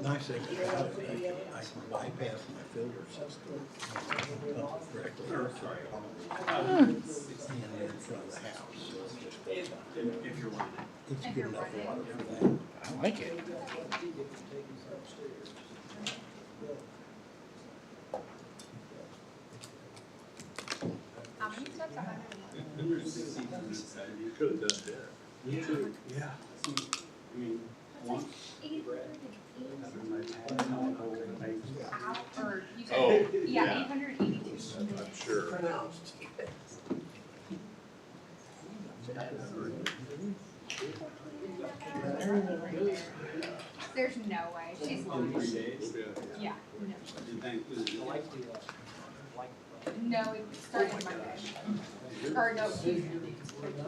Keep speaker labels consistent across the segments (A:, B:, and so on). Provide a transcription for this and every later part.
A: Nice thing about it, I can bypass my filter system. Directly and in front of the house. So it's just,
B: If you're running.
A: it's good enough water for that.
C: I like it.
D: How many steps?
B: 160 minutes. You could have done that. Me too. Yeah. I mean, one.
D: Or you said,
B: Oh,
D: yeah,
B: yeah.
D: 882.
B: I'm sure.
A: Pronounced.
D: There's no way. She's
B: In 3
D: lying.
B: days?
D: Yeah, no.
B: You think this is like
D: No, it started Monday. Or no, Tuesday.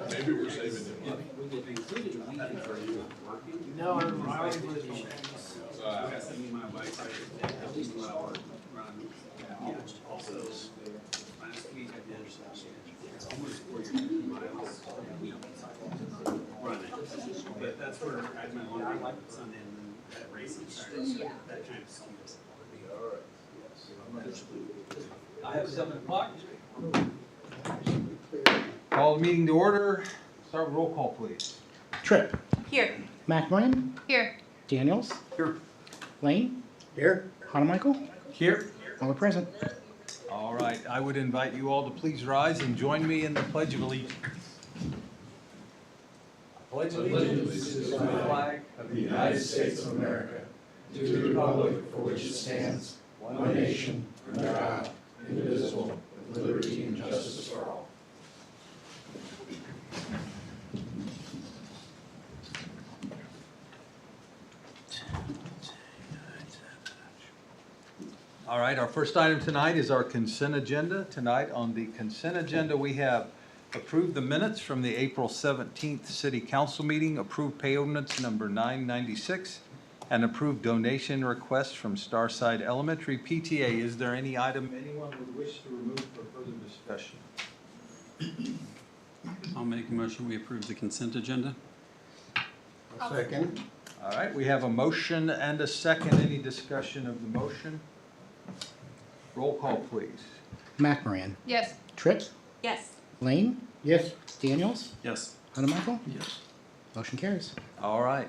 E: Maybe we're saving them money.
F: No, I'm already with you.
B: My bike ride, 2 hour run. Also, last week I did almost 40 miles running. But that's where I had my laundry Sunday and then that racing Saturday. So
D: Yeah.
B: that kind of sums.
G: I have 7 o'clock. Call the meeting to order. Start with roll call, please.
C: Tripp,
D: Here.
C: McMorran,
D: Here.
C: Daniels,
G: Here.
C: Lane,
A: Here?
C: Hanamichael,
G: Here.
C: all are present.
G: All right, I would invite you all to please rise and join me in the Pledge of Allegiance. Pledge
E: allegiance
G: to the flag
E: Of the United States of America, to the republic for which it stands, one nation, under God, indivisible, with liberty and justice for all.
G: All right, our first item tonight is our consent agenda. Tonight on the consent agenda, we have approved the minutes from the April 17th City Council meeting, approved pay ordinance number 996, and approved donation request from Starside Elementary PTA. Is there any item anyone would wish to remove for further discussion?
B: I'll make a motion, we approve the consent agenda.
A: Second?
G: All right, we have a motion and a second. Any discussion of the motion? Roll call, please.
C: McMorran,
D: Yes.
C: Tripp,
D: Yes.
C: Lane,
A: Yes.
C: Daniels,
B: Yes.
C: Hanamichael,
B: Yes.
C: motion carries.
G: All right.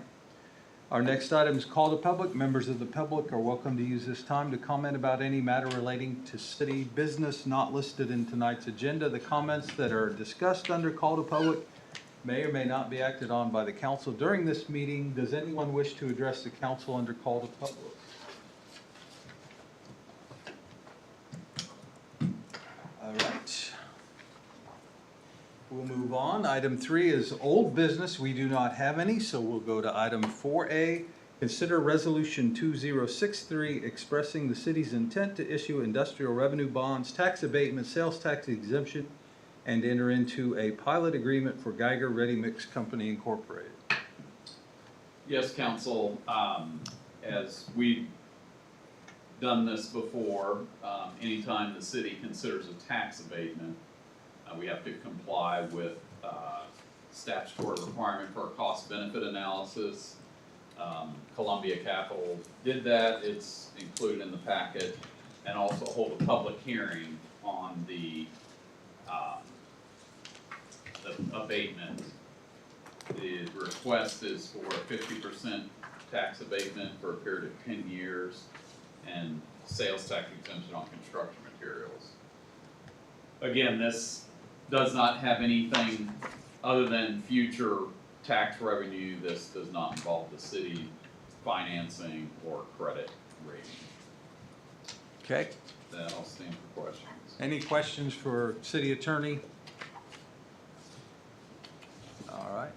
G: Our next item is call to public. Members of the public are welcome to use this time to comment about any matter relating to city business not listed in tonight's agenda. The comments that are discussed under call to public may or may not be acted on by the council during this meeting. Does anyone wish to address the council under call to public? All right. We'll move on. Item 3 is old business. We do not have any, so we'll go to item 4A. Consider Resolution 2063 expressing the city's intent to issue industrial revenue bonds, tax abatement, sales tax exemption, and enter into a pilot agreement for Geiger Ready Mix Company Incorporated.
H: Yes, council, as we've done this before, anytime the city considers a tax abatement, we have to comply with statutory requirement for a cost-benefit analysis. Columbia Capital did that, it's included in the packet, and also hold a public hearing on the abatement. The request is for a 50% tax abatement for a period of 10 years and sales tax exemption on construction materials. Again, this does not have anything other than future tax revenue. This does not involve the city financing or credit rating.
G: Okay.
H: Then I'll stand for questions.
G: Any questions for city attorney? All right.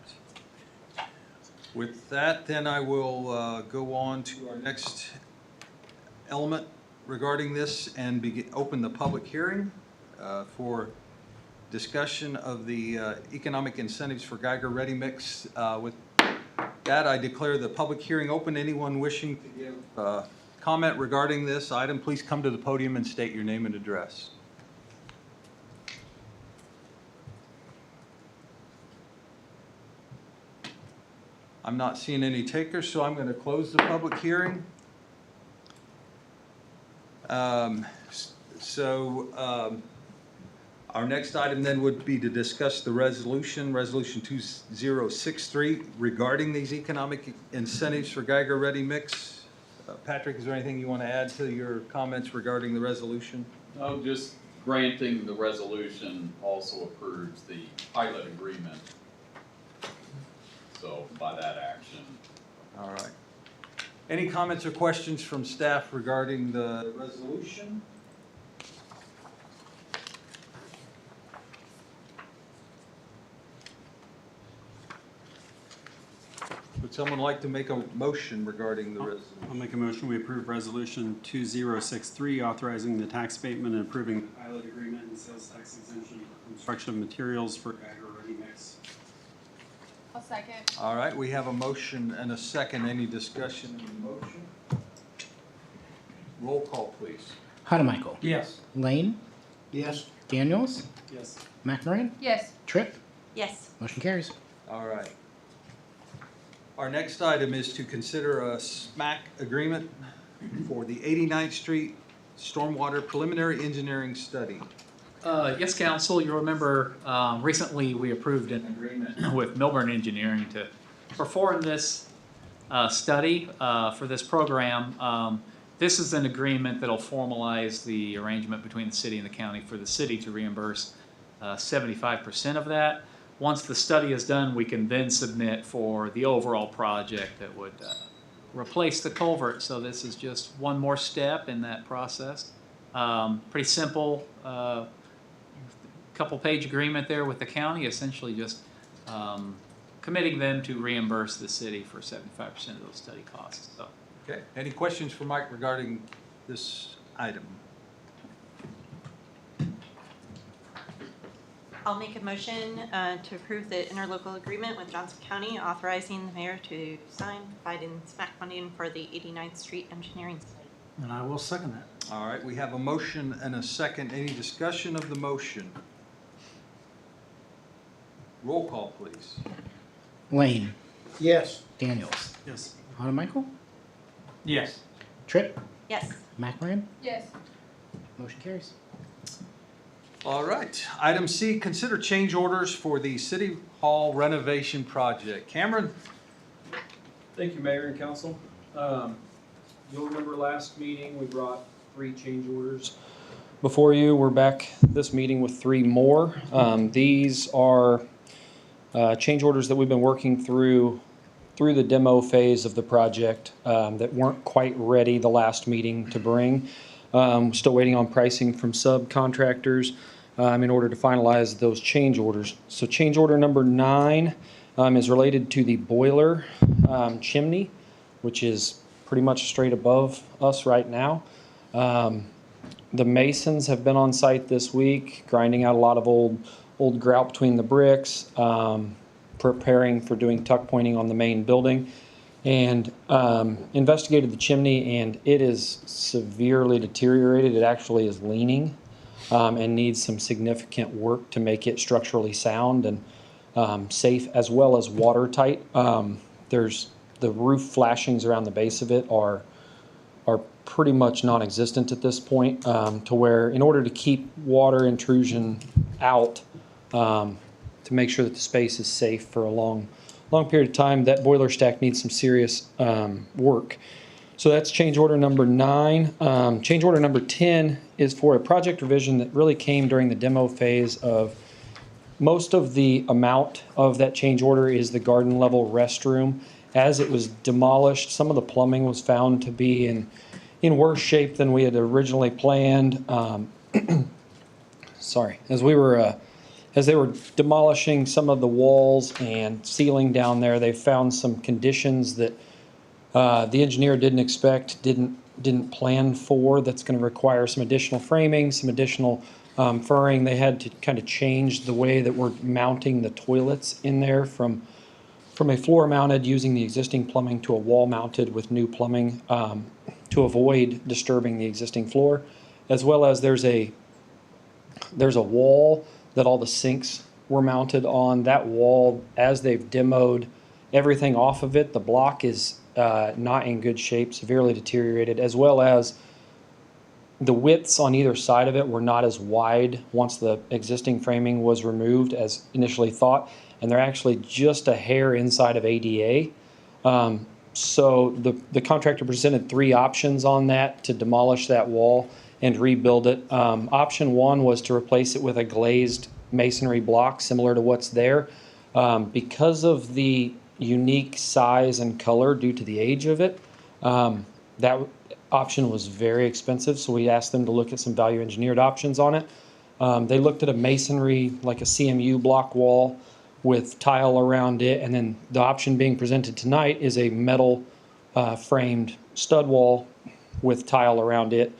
G: With that, then I will go on to our next element regarding this and open the public hearing for discussion of the economic incentives for Geiger Ready Mix. With that, I declare the public hearing open. Anyone wishing to give comment regarding this item, please come to the podium and state your name and address. I'm not seeing any takers, so I'm going to close the public hearing. Our next item then would be to discuss the resolution 2063, regarding these economic incentives for Geiger Ready Mix. Patrick, is there anything you want to add to your comments regarding the resolution?
H: No, just granting the resolution also approves the pilot agreement. So by that action.
G: All right. Any comments or questions from staff regarding the resolution? Would someone like to make a motion regarding the resolution?
I: I'll make a motion, we approve resolution 2063, authorizing the tax abatement and approving the pilot agreement and sales tax exemption for construction of materials for Geiger Ready Mix.
D: I'll second.
G: All right, we have a motion and a second. Any discussion on the motion? Roll call, please.
C: Hanamichael.
F: Yes.
C: Lane.
A: Yes.
C: Daniels.
I: Yes.
C: McMorran.
D: Yes.
C: Tripp.
J: Yes.
C: Motion carries.
G: All right. Our next item is to consider a SMAC agreement for the 89th Street Stormwater Preliminary Engineering Study.
F: Yes, council, you'll remember recently we approved an agreement with Milburn Engineering to perform this study for this program. This is an agreement that'll formalize the arrangement between the city and the county for the city to reimburse 75% of that. Once the study is done, we can then submit for the overall project that would replace the culvert. So this is just one more step in that process. Pretty simple, couple-page agreement there with the county, essentially just committing them to reimburse the city for 75% of those study costs. So.
G: Okay. Any questions for Mike regarding this item?
J: I'll make a motion to approve the interlocal agreement with Johnson County, authorizing the mayor to sign, provide in SMAC funding for the 89th Street engineering study.
F: And I will second that.
G: All right, we have a motion and a second. Any discussion of the motion? Roll call, please.
C: Lane.
A: Yes.
C: Daniels.
I: Yes.
C: Hanamichael.
F: Yes.
C: Tripp.
J: Yes.
C: McMorran.
D: Yes.
C: Motion carries.
G: All right. Item C, consider change orders for the City Hall renovation project. Cameron?
K: Thank you, Mayor and Council. You'll remember last meeting, we brought 3 change orders before you. We're back this meeting with 3 more. These are change orders that we've been working through the demo phase of the project that weren't quite ready the last meeting to bring. Still waiting on pricing from subcontractors in order to finalize those change orders. So change order number 9 is related to the boiler chimney, which is pretty much straight above us right now. The masons have been on site this week, grinding out a lot of old grout between the bricks, preparing for doing tuck pointing on the main building, and investigated the chimney, and it is severely deteriorated. It actually is leaning and needs some significant work to make it structurally sound and safe as well as watertight. There's the roof flashings around the base of it are pretty much non-existent at this point, to where in order to keep water intrusion out, to make sure that the space is safe for a long period of time, that boiler stack needs some serious work. So that's change order number 9. Change order number 10 is for a project revision that really came during the demo phase of most of the amount of that change order is the garden level restroom. As it was demolished, some of the plumbing was found to be in worse shape than we had originally planned. Sorry, as they were demolishing some of the walls and ceiling down there, they found some conditions that the engineer didn't expect, didn't plan for. That's going to require some additional framing, some additional furring. They had to kind of change the way that we're mounting the toilets in there from a floor mounted using the existing plumbing to a wall mounted with new plumbing to avoid disturbing the existing floor, as well as there's a wall that all the sinks were mounted on. That wall, as they've demoed everything off of it, the block is not in good shape, severely deteriorated, as well as the widths on either side of it were not as wide once the existing framing was removed as initially thought, and they're actually just a hair inside of ADA. So the contractor presented 3 options on that to demolish that wall and rebuild it. Option 1 was to replace it with a glazed masonry block similar to what's there. Because of the unique size and color due to the age of it, that option was very expensive, so we asked them to look at some value engineered options on it. They looked at a masonry, like a CMU block wall with tile around it, and then the option being presented tonight is a metal framed stud wall with tile around it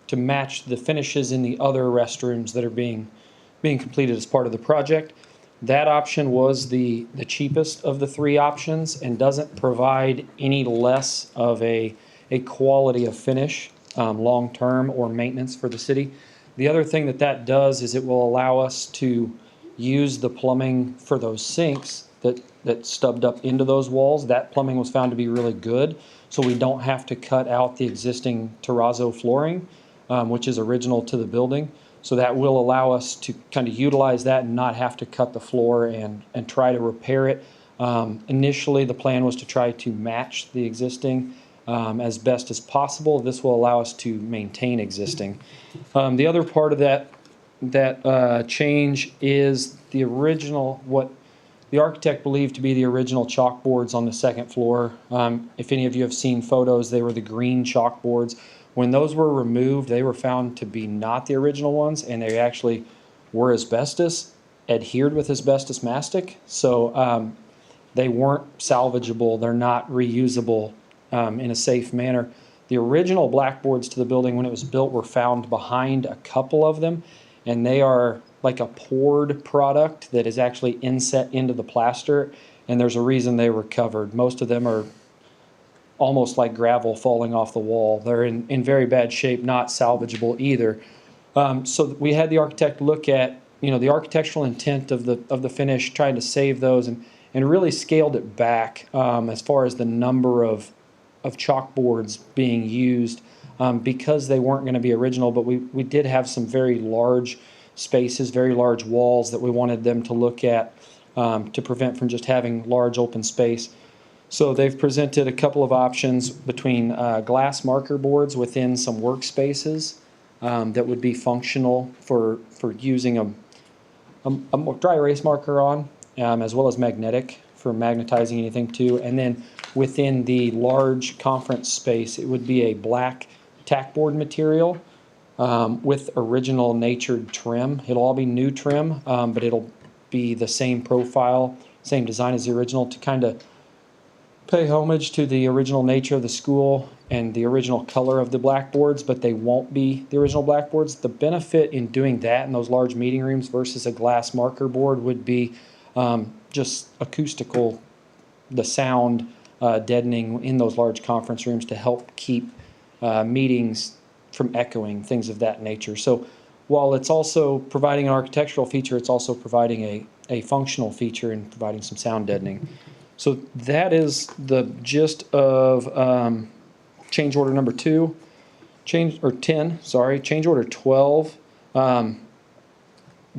K: to match the finishes in the other restrooms that are being completed as part of the project. That option was the cheapest of the 3 options and doesn't provide any less of a quality of finish long-term or maintenance for the city. The other thing that does is it will allow us to use the plumbing for those sinks that stubbed up into those walls. That plumbing was found to be really good, so we don't have to cut out the existing terrazzo flooring, which is original to the building. So that will allow us to kind of utilize that and not have to cut the floor and try to repair it. Initially, the plan was to try to match the existing as best as possible. This will allow us to maintain existing. The other part of that change is the original, what the architect believed to be the original chalkboards on the second floor. If any of you have seen photos, they were the green chalkboards. When those were removed, they were found to be not the original ones, and they actually were asbestos, adhered with asbestos mastic. So they weren't salvageable. They're not reusable in a safe manner. The original blackboards to the building when it was built were found behind a couple of them, and they are like a poured product that is actually inset into the plaster, and there's a reason they were covered. Most of them are almost like gravel falling off the wall. They're in very bad shape, not salvageable either. So we had the architect look at, the architectural intent of the finish, trying to save those, and really scaled it back as far as the number of chalkboards being used because they weren't going to be original, but we did have some very large spaces, very large walls that we wanted them to look at to prevent from just having large open space. So they've presented a couple of options between glass marker boards within some workspaces that would be functional for using a dry erase marker on, as well as magnetic for magnetizing anything too. And then within the large conference space, it would be a black tackboard material with original natured trim. It'll all be new trim, but it'll be the same profile, same design as the original to kind of pay homage to the original nature of the school and the original color of the blackboards, but they won't be the original blackboards. The benefit in doing that in those large meeting rooms versus a glass marker board would be just acoustical, the sound deadening in those large conference rooms to help keep meetings from echoing, things of that nature. So while it's also providing an architectural feature, it's also providing a functional feature and providing some sound deadening. So that is the gist of change order number 10, change order 12.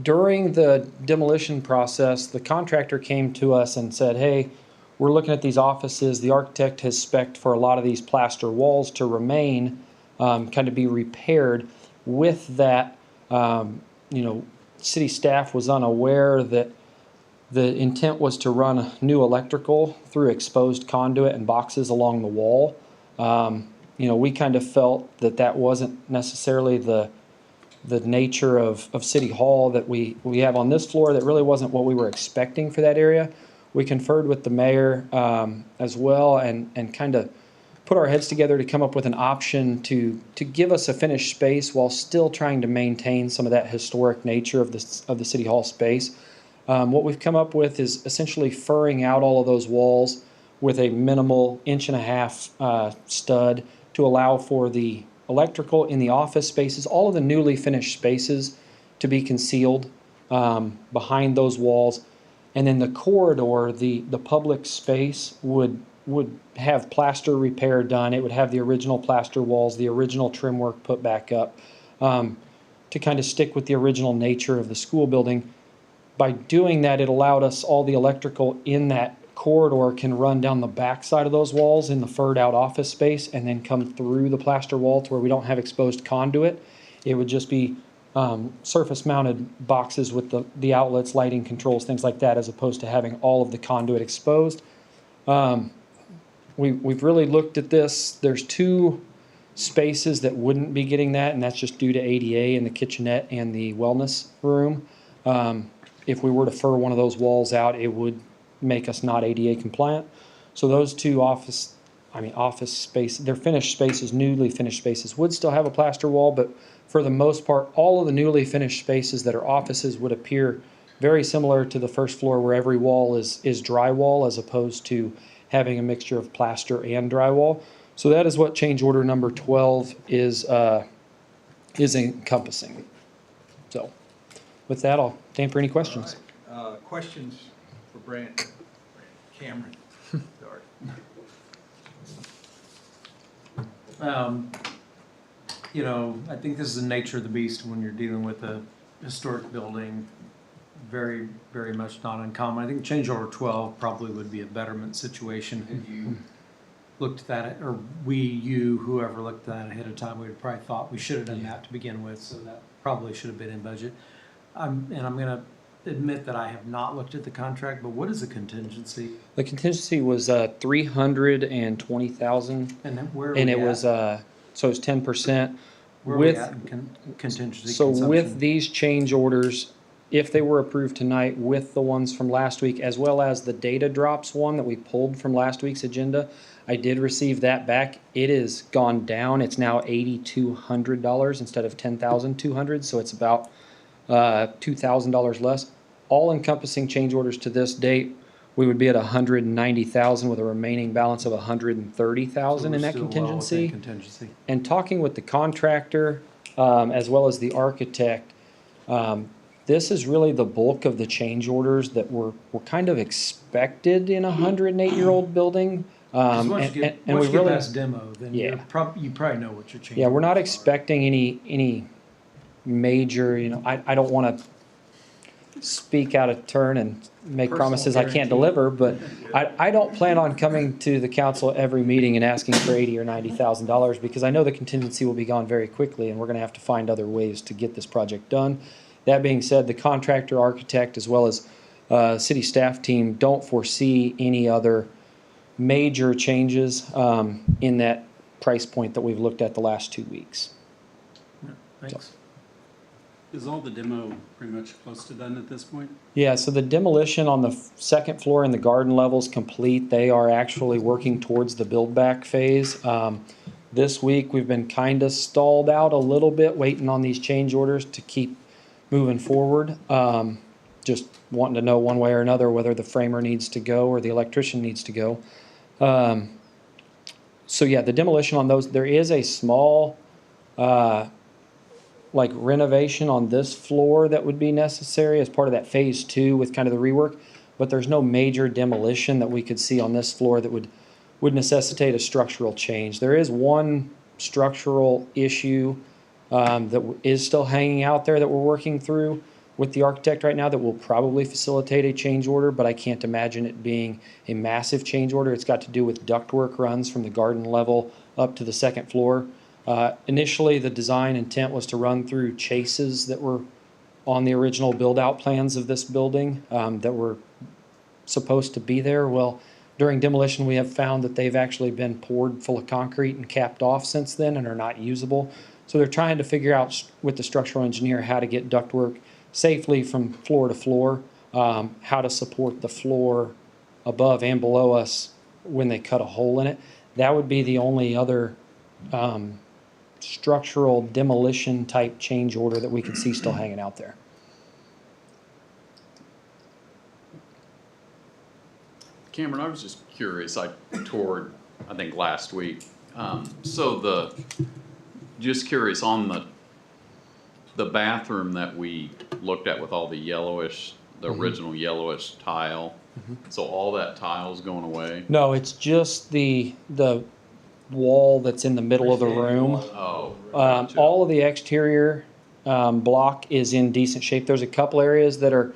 K: During the demolition process, the contractor came to us and said, hey, we're looking at these offices. The architect has spec'd for a lot of these plaster walls to remain, kind of be repaired. With that, city staff was unaware that the intent was to run new electrical through exposed conduit and boxes along the wall. We kind of felt that wasn't necessarily the nature of City Hall that we have on this floor. That really wasn't what we were expecting for that area. We conferred with the mayor as well and kind of put our heads together to come up with an option to give us a finished space while still trying to maintain some of that historic nature of the City Hall space. What we've come up with is essentially furring out all of those walls with a minimal 1.5-inch stud to allow for the electrical in the office spaces, all of the newly finished spaces to be concealed behind those walls. And then the corridor, the public space would would have plaster repair done. It would have the original plaster walls, the original trim work put back up, to kind of stick with the original nature of the school building. By doing that, it allowed us all the electrical in that corridor can run down the back side of those walls in the furred out office space and then come through the plaster wall to where we don't have exposed conduit. It would just be surface mounted boxes with the outlets, lighting controls, things like that, as opposed to having all of the conduit exposed. We've really looked at this. There's 2 spaces that wouldn't be getting that, and that's just due to ADA and the kitchenette and the wellness room. If we were to fur one of those walls out, it would make us not ADA compliant. So those 2 office space, they're finished spaces, newly finished spaces, would still have a plaster wall, but for the most part, all of the newly finished spaces that are offices would appear very similar to the first floor, where every wall is drywall as opposed to having a mixture of plaster and drywall. So that is what change order number 12 is encompassing. So with that, I'll stand for any questions.
G: All right. Questions for Brandon? Cameron? Sorry.
L: I think this is the nature of the beast when you're dealing with a historic building. Very, very much not uncommon. I think change order 12 probably would be a betterment situation had you looked at that, or whoever looked at that ahead of time, we'd have probably thought we should have done that to begin with, so that probably should have been in budget. And I'm going to admit that I have not looked at the contract, but what is the contingency?
K: The contingency was $320,000,
L: And then where are
K: and
L: we
K: it was so it was 10%.
L: Where are we at in contingency
K: So
L: consumption?
K: with these change orders, if they were approved tonight with the ones from last week, as well as the data drops one that we pulled from last week's agenda, I did receive that back. It is gone down. It's now $8,200 instead of $10,200, so it's about $2,000 less. All encompassing change orders to this date, we would be at $190,000 with a remaining balance of $130,000 in that contingency. And talking with the contractor as well as the architect, this is really the bulk of the change orders that were kind of expected in a 108-year-old building.
L: Once you get past demo, then you probably know what you're changing.
K: Yeah, we're not expecting any major, I don't want to speak out of turn and make promises I can't deliver, but I don't plan on coming to the council every meeting and asking for $80,000 or $90,000, because I know the contingency will be gone very quickly and we're going to have to find other ways to get this project done. That being said, the contractor, architect, as well as city staff team don't foresee any other major changes in that price point that we've looked at the last 2 weeks.
L: Thanks.
I: Is all the demo pretty much close to done at this point?
K: Yeah, so the demolition on the second floor and the garden level is complete. They are actually working towards the build back phase. This week we've been kind of stalled out a little bit, waiting on these change orders to keep moving forward. Just wanting to know one way or another whether the framer needs to go or the electrician needs to go. So yeah, the demolition on those, there is a small like renovation on this floor that would be necessary as part of that phase 2 with kind of the rework, but there's no major demolition that we could see on this floor that would necessitate a structural change. There is one structural issue that is still hanging out there that we're working through with the architect right now that will probably facilitate a change order, but I can't imagine it being a massive change order. It's got to do with ductwork runs from the garden level up to the second floor. Initially, the design intent was to run through chases that were on the original build-out plans of this building that were supposed to be there. Well, during demolition, we have found that they've actually been poured full of concrete and capped off since then and are not usable. So they're trying to figure out with the structural engineer how to get ductwork safely from floor to floor, how to support the floor above and below us when they cut a hole in it. That would be the only other structural demolition type change order that we could see still hanging out there.
H: Cameron, I was just curious. I toured, I think, last week. Just curious on the bathroom that we looked at with all the yellowish, the original yellowish tile. So all that tile's going away?
K: No, it's just the wall that's in the middle of the room.
H: Oh, gotcha.
K: All of the exterior block is in decent shape. There's a couple areas that are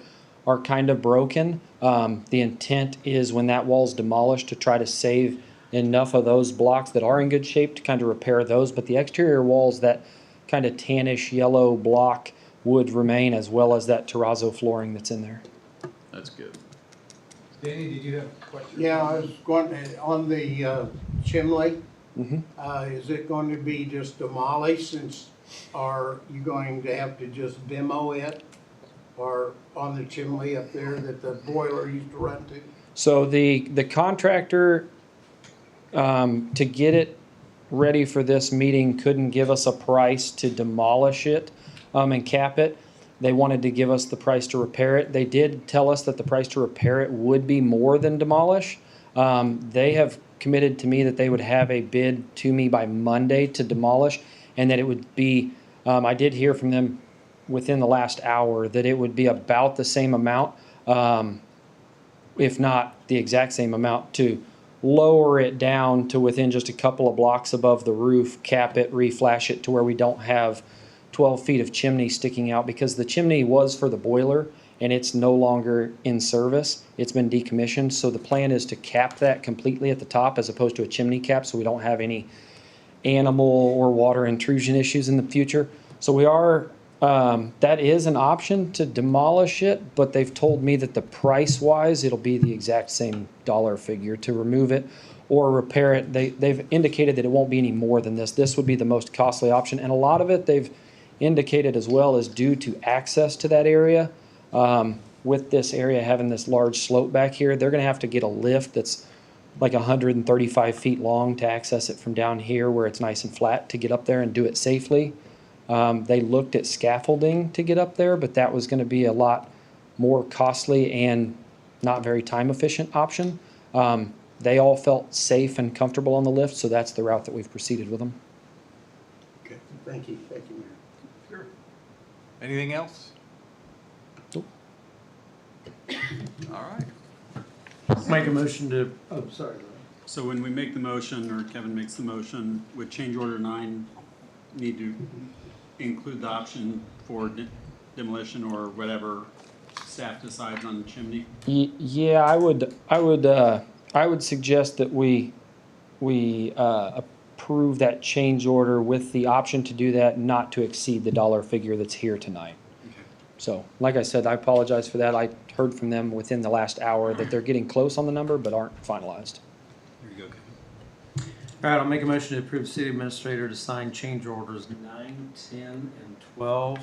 K: kind of broken. The intent is when that wall's demolished to try to save enough of those blocks that are in good shape to kind of repair those. But the exterior walls, that kind of tannish yellow block, would remain, as well as that terrazzo flooring that's in there.
H: That's good.
G: Danny, did you have a question?
E: Yeah, I was going, on the chimney,
K: Mhm.
E: is it going to be just demolished, are you going to have to just demo it? Or on the chimney up there that the boiler used to run to?
K: So the contractor, to get it ready for this meeting, couldn't give us a price to demolish it and cap it. They wanted to give us the price to repair it. They did tell us that the price to repair it would be more than demolish. They have committed to me that they would have a bid to me by Monday to demolish, and that it would be, I did hear from them within the last hour that it would be about the same amount, if not the exact same amount, to lower it down to within just a couple of blocks above the roof, cap it, reflash it to where we don't have 12 feet of chimney sticking out, because the chimney was for the boiler and it's no longer in service. It's been decommissioned. So the plan is to cap that completely at the top as opposed to a chimney cap, so we don't have any animal or water intrusion issues in the future. So we are, that is an option to demolish it, but they've told me that the price wise, it'll be the exact same dollar figure to remove it or repair it. They've indicated that it won't be any more than this. This would be the most costly option. And a lot of it they've indicated as well is due to access to that area. With this area having this large slope back here, they're going to have to get a lift that's like 135 feet long to access it from down here where it's nice and flat to get up there and do it safely. They looked at scaffolding to get up there, but that was going to be a lot more costly and not very time efficient option. They all felt safe and comfortable on the lift, so that's the route that we've proceeded with them.
E: Okay, thank you, Mayor.
G: Sure. Anything else?
K: Nope.
G: All right.
L: Make a motion to, oh, sorry.
I: So when we make the motion, or Kevin makes the motion, would change order 9 need to include the option for demolition or whatever staff decides on the chimney?
K: Yeah, I would suggest that we approve that change order with the option to do that not to exceed the dollar figure that's here tonight.
I: Okay.
K: So, like I said, I apologize for that. I heard from them within the last hour that they're getting close on the number, but aren't finalized.
I: There you go, Kevin.
L: All right, I'll make a motion to approve city administrator to sign change orders 9, 10, and 12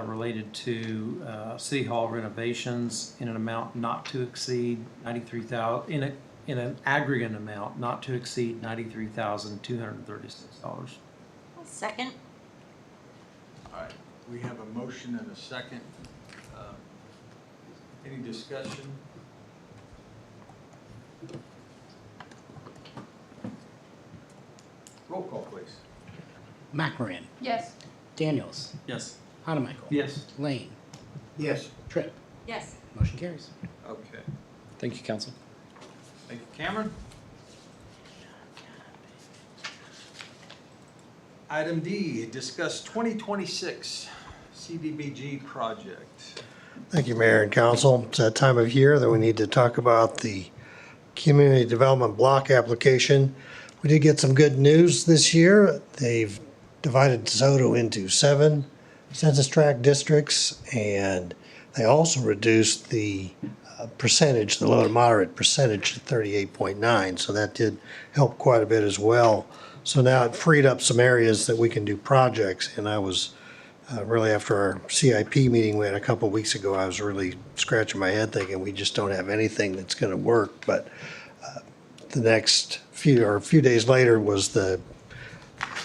L: related to city hall renovations in an amount not to exceed $93,000, in an aggregate amount not to exceed $93,236.
J: Second?
G: All right, we have a motion and a second. Any discussion? Roll call, please.
C: McMoran,
D: Yes.
C: Daniels,
I: Yes.
C: Hanamichael.
L: Yes.
C: Lane,
E: Yes.
C: Tripp.
J: Yes.
C: Motion carries.
G: Okay.
K: Thank you, council.
G: Thank you, Cameron. Item D, discuss 2026 CDBG project.
M: Thank you, Mayor and Council. It's that time of year that we need to talk about the Community Development Block application. We did get some good news this year. They've divided DeSoto into 7 census tract districts, and they also reduced the percentage, the low to moderate percentage, to 38.9. So that did help quite a bit as well. So now it freed up some areas that we can do projects, and I was really, after our CIP meeting we had a couple of weeks ago, I was really scratching my head thinking we just don't have anything that's going to work. But the next few days later was the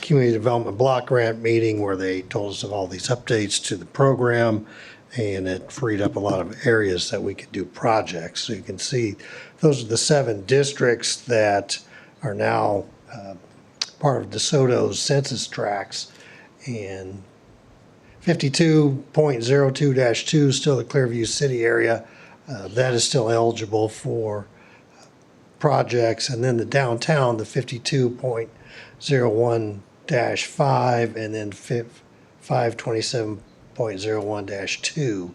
M: Community Development Block Grant meeting where they told us of all these updates to the program, and it freed up a lot of areas that we could do projects. So you can see those are the 7 districts that are now part of DeSoto's census tracts, and 52.02-2 still the Clearview City area. that is still eligible for projects. And then the downtown, the 52.01-5 and then 527.01-2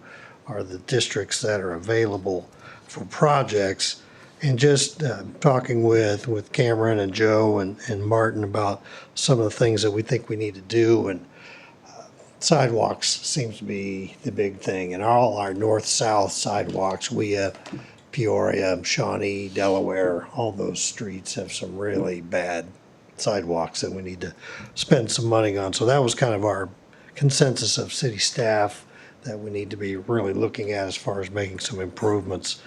M: are the districts that are available for projects. And just talking with Cameron and Joe and Martin about some of the things that we think we need to do, and sidewalks seems to be the big thing. And all our north-south sidewalks, we have Peoria, Shawnee, Delaware, all those streets have some really bad sidewalks that we need to spend some money on. So that was kind of our consensus of city staff that we need to be really looking at as far as making some improvements.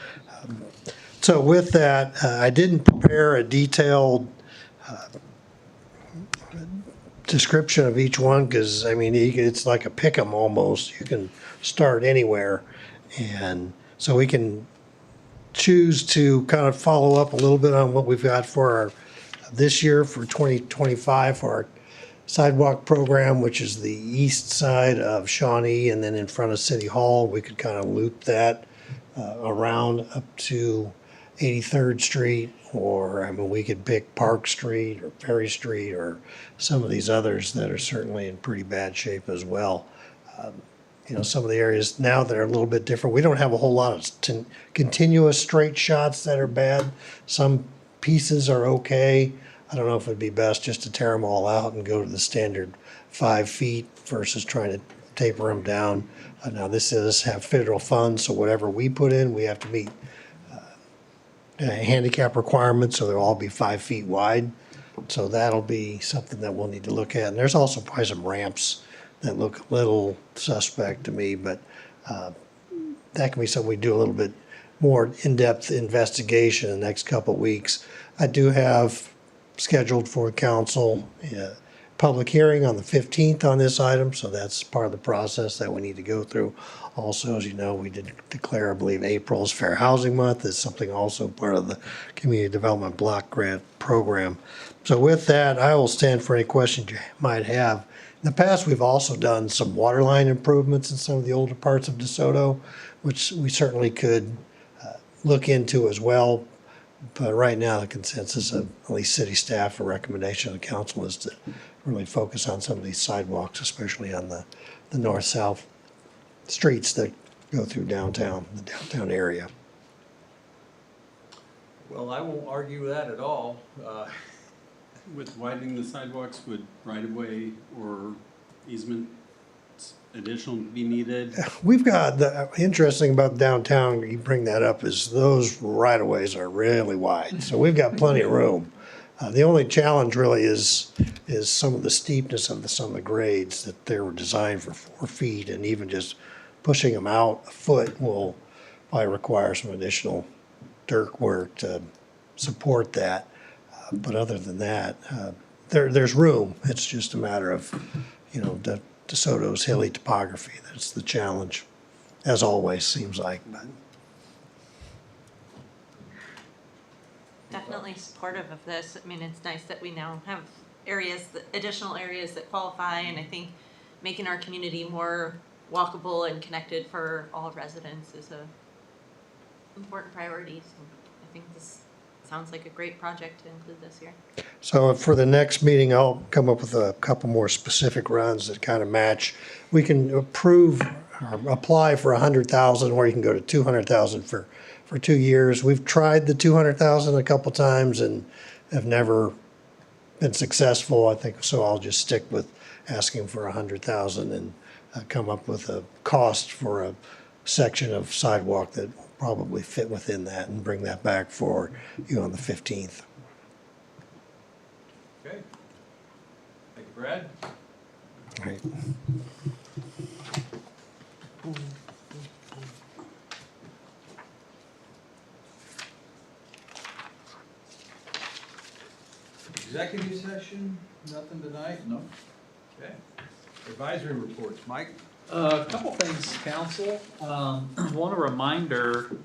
M: So with that, I didn't prepare a detailed description of each one because, I mean, it's like a pick'em almost. You can start anywhere. And so we can choose to kind of follow up a little bit on what we've got for our this year for 2025 for our sidewalk program, which is the east side of Shawnee and then in front of City Hall. We could kind of loop that around up to 83rd Street, or I mean, we could pick Park Street or Perry Street or some of these others that are certainly in pretty bad shape as well. You know, some of the areas now that are a little bit different. We don't have a whole lot of continuous straight shots that are bad. Some pieces are okay. I don't know if it'd be best just to tear them all out and go to the standard 5 feet versus trying to taper them down. Now this does have federal funds, so whatever we put in, we have to meet handicap requirements, so they'll all be 5 feet wide. So that'll be something that we'll need to look at. And there's also probably some ramps that look a little suspect to me, but that can be something we do a little bit more in-depth investigation in the next couple of weeks. I do have scheduled for council public hearing on the 15th on this item, so that's part of the process that we need to go through. Also, as you know, we did declare, I believe, April as Fair Housing Month. Is something also part of the Community Development Block Grant Program. So with that, I will stand for any questions you might have. In the past, we've also done some water line improvements in some of the older parts of DeSoto, which we certainly could look into as well. But right now, the consensus of at least city staff or recommendation of the council is to really focus on some of these sidewalks, especially on the north-south streets that go through downtown, the downtown area.
G: Well, I won't argue that at all.
I: With widening the sidewalks, would right-of-way or easement additional be needed?
M: We've got, the interesting about downtown, you bring that up, is those right-of-ways are really wide. So we've got plenty of room. The only challenge really is some of the steepness of some of the grades that they were designed for 4 feet, and even just pushing them out a foot will probably require some additional dirt work to support that. But other than that, there's room. It's just a matter of, you know, DeSoto's hilly topography. That's the challenge, as always, seems like. But
J: Definitely supportive of this. I mean, it's nice that we now have areas, additional areas that qualify, and I think making our community more walkable and connected for all residents is a important priority. So I think this sounds like a great project to include this year.
M: so for the next meeting, I'll come up with a couple more specific runs that kind of match. We can approve or apply for 100,000, or you can go to 200,000 for 2 years. We've tried the 200,000 a couple times and have never been successful. I think so. I'll just stick with asking for 100,000 and come up with a cost for a section of sidewalk that will probably fit within that, and bring that back for you on the 15th.
G: Okay. Thank you, Brad.
M: All right.
G: Executive session, nothing tonight?
H: No.
G: Okay. Advisory reports, Mike?
F: A couple things, council. One reminder,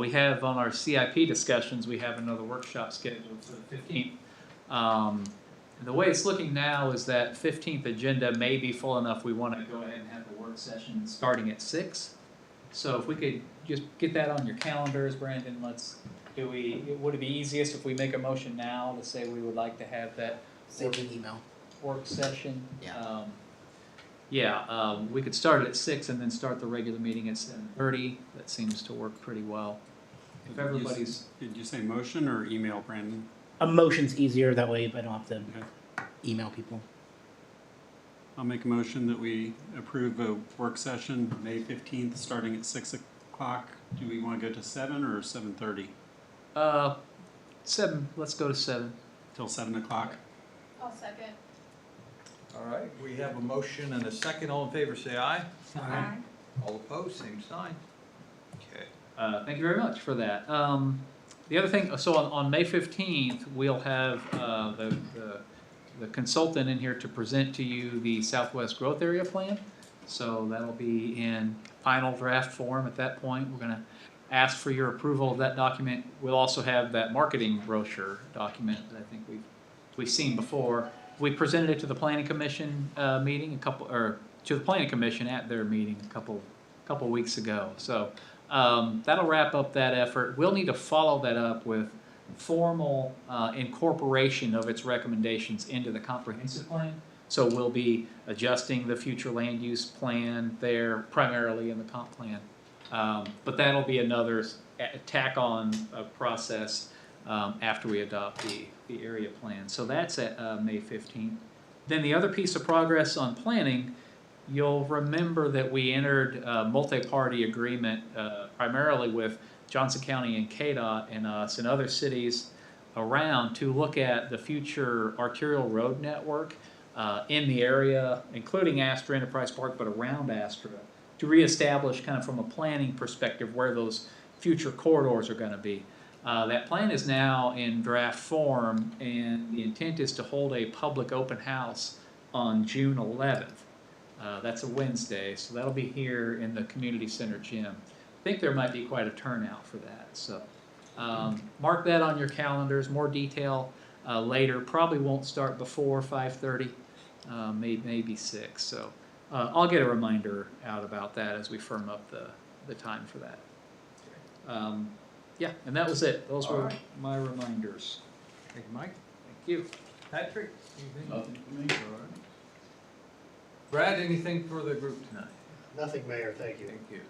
F: we have on our CIP discussions, we have another workshop scheduled for the 15th. And the way it's looking now is that 15th agenda may be full enough. We want to go ahead and have the work session starting at 6. So if we could just get that on your calendars, Brandon, would it be easiest if we make a motion now to say we would like to have that
C: Save an email.
F: work session?
C: Yeah.
F: We could start it at 6 and then start the regular meeting at 7:30. That seems to work pretty well. If everybody's,
I: Did you say motion or email, Brandon?
C: A motion's easier, that way I don't have to
I: Okay.
C: email people.
I: I'll make a motion that we approve a work session, May 15th, starting at 6 o'clock. Do we want to go to 7 or 7:30?
F: 7, let's go to 7.
I: Till 7 o'clock?
D: I'll second.
G: All right, we have a motion and a second. All in favor, say aye.
D: Aye.
G: All opposed, same sign. Okay.
F: Thank you very much for that. The other thing, so on May 15th, we'll have the consultant in here to present to you the Southwest Growth Area Plan. So that'll be in final draft form at that point. We're going to ask for your approval of that document. We'll also have that marketing brochure document that I think we've seen before. We presented it to the Planning Commission meeting to the Planning Commission at their meeting a couple weeks ago. So that'll wrap up that effort. We'll need to follow that up with formal incorporation of its recommendations into the comprehensive plan. So we'll be adjusting the future land use plan there, primarily in the comp plan. But that'll be another tack on process after we adopt the area plan. So that's at May 15th. Then the other piece of progress on planning, you'll remember that we entered a multi-party agreement primarily with Johnson County and KDOT and us and other cities around to look at the future arterial road network in the area, including Astra Enterprise Park, but around Astra, to reestablish kind of from a planning perspective where those future corridors are going to be. That plan is now in draft form, and the intent is to hold a public open house on June 11th. That's a Wednesday, so that'll be here in the community center gym. I think there might be quite a turnout for that. So mark that on your calendars. More detail later. Probably won't start before 5:30, maybe 6. So I'll get a reminder out about that as we firm up the time for that. Yeah, and that was it. Those were my reminders.
G: Thank you, Mike.
F: Thank you.
G: Patrick, anything?
H: Nothing for me.
G: All right. Brad, anything for the group tonight?
M: Nothing, Mayor, thank you.
G: Thank you.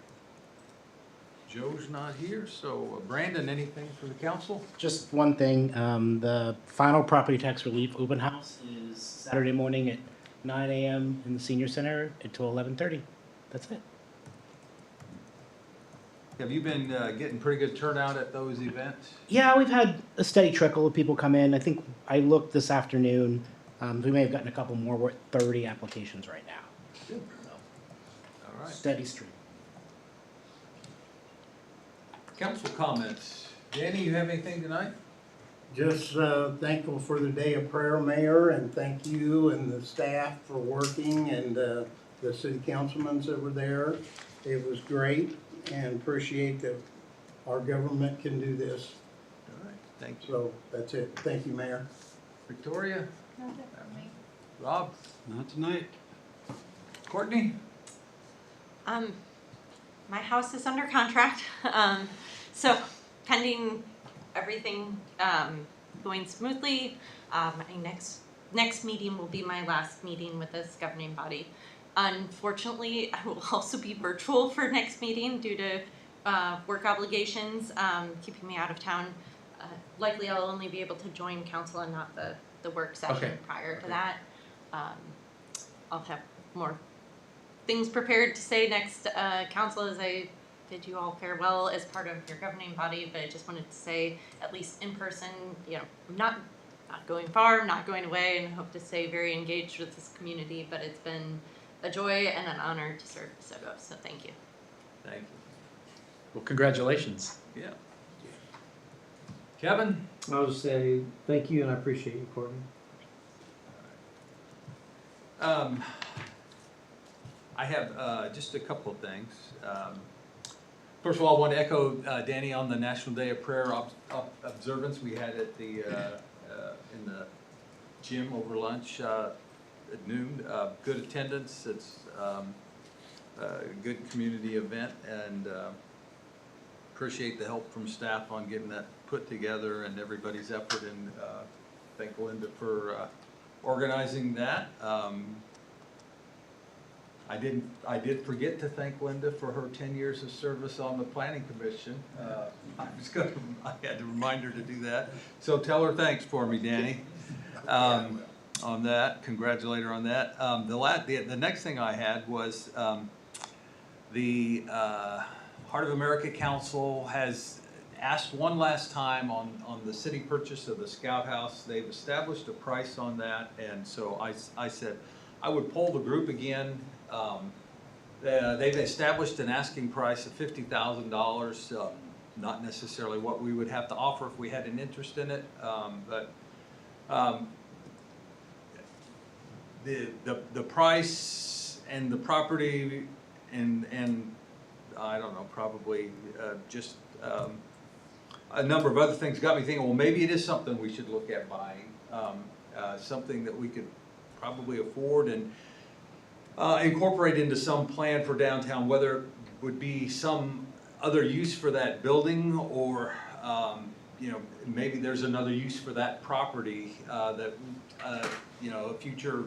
G: Joe's not here, so Brandon, anything for the council?
C: Just one thing, the final property tax relief open house is Saturday morning at 9 a.m. in the senior center until 11:30. That's it.
G: Have you been getting pretty good turnout at those events?
C: Yeah, we've had a steady trickle of people come in. I think I looked this afternoon. We may have gotten a couple more. We're at 30 applications right now.
G: Good. All right.
C: Steady stream.
G: Council comments. Danny, you have anything tonight?
E: Just thankful for the day of prayer, Mayor, and thank you and the staff for working, and the city councilmen that were there. It was great, and appreciate that our government can do this.
G: All right, thank you.
E: So that's it. Thank you, Mayor.
G: Victoria?
D: Nothing for me.
G: Rob?
I: Not tonight.
G: Courtney?
J: My house is under contract, so pending everything going smoothly, my next meeting will be my last meeting with this governing body. Unfortunately, I will also be virtual for next meeting due to work obligations keeping me out of town. Likely I'll only be able to join council and not the work session
F: Okay.
J: prior to that. I'll have more things prepared to say next council as I bid you all farewell as part of your governing body, but I just wanted to say, at least in person, you know, I'm not going far, I'm not going away, and hope to stay very engaged with this community, but it's been a joy and an honor to serve DeSoto, so thank you.
G: Thank you.
F: Well, congratulations.
G: Yeah. Kevin?
L: I'll just say thank you and I appreciate you, Courtney.
G: I have just a couple of things. First of all, I want to echo Danny on the National Day of Prayer observance we had at the in the gym over lunch at noon. Good attendance. It's good community event, and appreciate the help from staff on getting that put together and everybody's effort, and thank Linda for organizing that. I did forget to thank Linda for her 10 years of service on the planning commission. I had to remind her to do that. So tell her thanks for me, Danny, on that. Congratulate her on that. The next thing I had was the Heart of America Council has asked one last time on the city purchase of the Scout House. They've established a price on that, and so I said I would poll the group again. They've established an asking price of $50,000, not necessarily what we would have to offer if we had an interest in it, but the price and the property and I don't know, probably just a number of other things got me thinking, well, maybe it is something we should look at buying, something that we could probably afford and incorporate into some plan for downtown, whether it would be some other use for that building, or you know, maybe there's another use for that property that you know, a future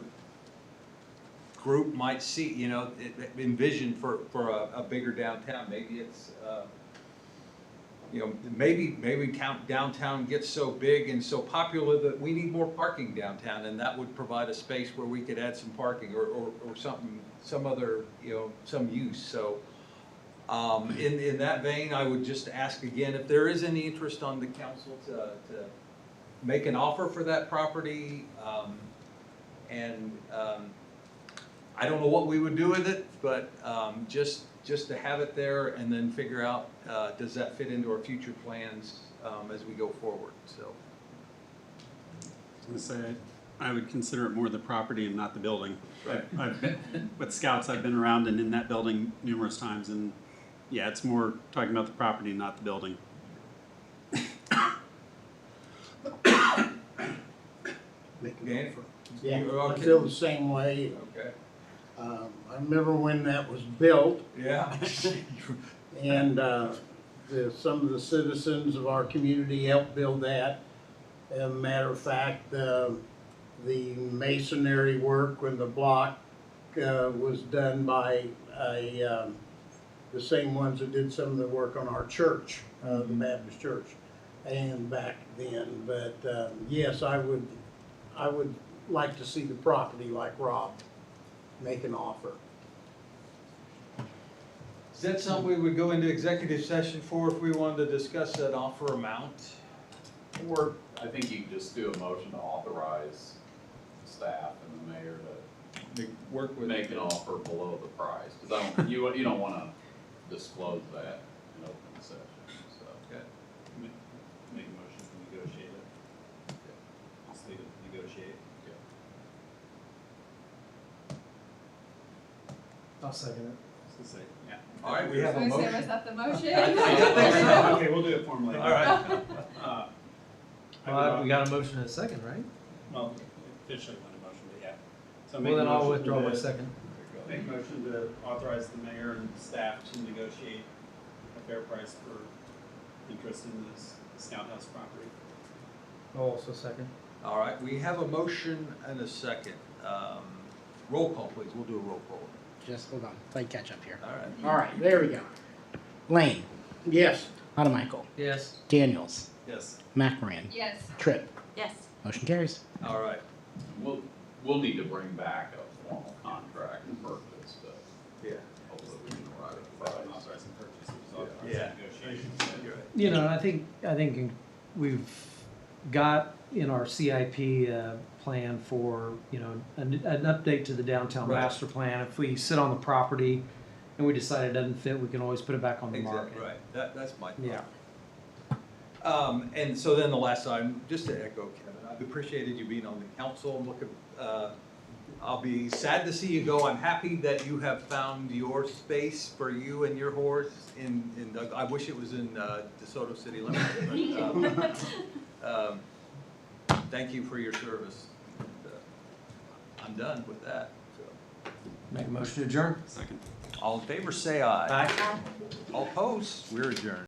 G: group might see, you know, envision for a bigger downtown. Maybe it's you know, maybe downtown gets so big and so popular that we need more parking downtown, and that would provide a space where we could add some parking or something, some other, you know, some use. So in that vein, I would just ask again if there is any interest on the council to make an offer for that property, and I don't know what we would do with it, but just to have it there and then figure out, does that fit into our future plans as we go forward, so.
I: I was gonna say, I would consider it more the property and not the building.
G: Right.
I: I've been, with Scouts, I've been around and in that building numerous times, and yeah, it's more talking about the property and not the building.
G: Dan?
E: Yeah,
G: You-
E: I
G: okay.
E: feel the same way.
G: Okay.
E: I remember when that was built,
G: Yeah.
E: and some of the citizens of our community helped build that. As a matter of fact, the masonry work when the block was done by the same ones that did some of the work on our church, the Baptist church, and back then. But yes, I would like to see the property like Rob make an offer.
G: Is that something we would go into executive session for if we wanted to discuss that offer amount?
H: Or I think you can just do a motion to authorize staff and the mayor to
G: Work with.
H: make an offer below the price, because you don't wanna disclose that in open session, so.
G: Okay.
B: Make a motion to negotiate it. Just leave it, negotiate.
L: I'll second it.
B: Just say, yeah.
G: All right, we have a
D: Was
G: motion.
D: that the motion?
B: Okay, we'll do it formally.
G: All right.
L: Well, we got a motion and a second, right?
B: Well, officially want a motion, but yeah. So
L: Well, then I'll
B: motion
L: withdraw my
B: to-
L: second.
B: Make a motion to authorize the mayor and staff to negotiate a fair price for interest in this Scout House property.
L: I'll also second.
G: All right, we have a motion and a second. Roll call, please. We'll do a roll call.
C: Just hold on, play catch up here.
G: All right.
C: All right, there we go. Lane,
E: Yes.
C: Hanamichael,
L: Yes.
C: Daniels,
B: Yes.
C: McMoran,
D: Yes.
C: Tripp.
J: Yes.
C: Motion carries.
G: All right.
H: We'll need to bring back a formal contract and purpose, but
G: Yeah.
H: hopefully we can arrive at a price.
B: Authorizing purchase, it was
G: Yeah.
B: authorizing negotiations.
G: You're right.
L: You know, I think we've got in our CIP plan for, you know, an update to the downtown
G: Right.
L: master plan. If we sit on the property and we decide it doesn't fit, we can always put it back on the market.
G: Exactly, right. That's my thought.
L: Yeah.
G: And so then the last item, just to echo Kevin, I've appreciated you being on the council. I'm looking, I'll be sad to see you go. I'm happy that you have found your space for you and your horse I wish it was in DeSoto City limits. But, thank you for your service. And, I'm done with that, so.
L: Make a motion to adjourn.
I: Second.
G: All in favor, say aye.
L: Aye.
G: All opposed, we're adjourned.